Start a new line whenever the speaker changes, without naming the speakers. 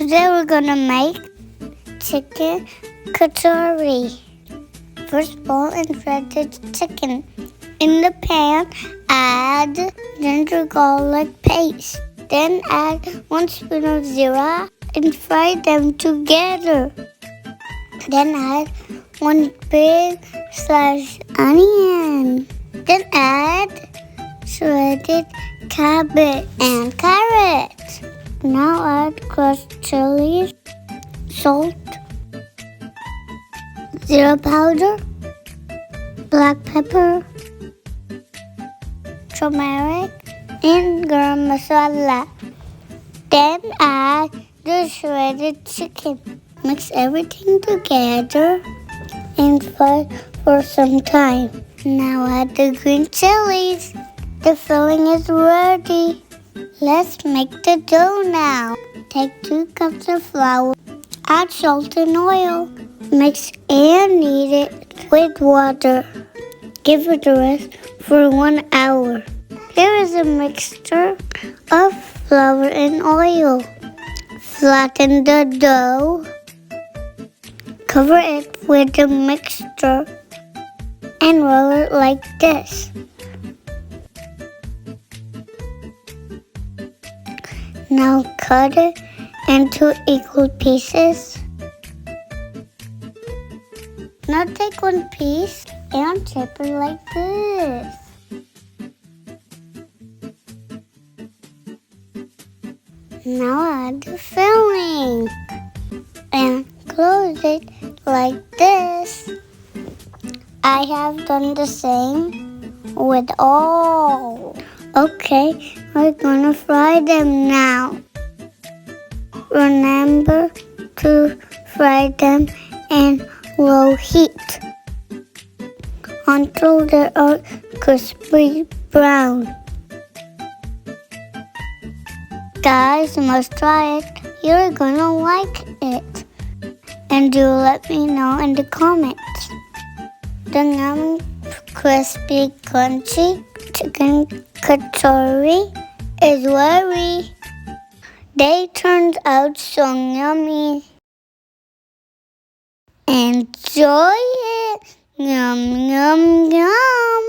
Today we're gonna make chicken kachori. First, boil and fry the chicken. In the pan, add ginger garlic paste. Then add 1 spoon of zira and fry them together. Then add 1 big sliced onion. Then add shredded cabbage and carrots. Now add crushed chilies, salt, zira powder, black pepper, turmeric, and garam masala. Then add the shredded chicken. Mix everything together and fry for some time. Now add the green chilies. The filling is ready. Let's make the dough now. Take 2 cups of flour. Add salt and oil. Mix and knead it with water. Give it a rest for 1 hour. Here is a mixture of flour and oil. Flatten the dough. Cover it with the mixture and roll it like this. Now cut it into equal pieces. Now take 1 piece and shape it like this. Now add the filling and close it like this. I have done the same with all. Okay, we're gonna fry them now. Remember to fry them in low heat until they are crispy brown. Guys, you must try it. You're gonna like it. And do let me know in the comments. The yummy, crispy, crunchy chicken kachori is ready. They turned out so yummy. Enjoy it. Yum, yum, yum.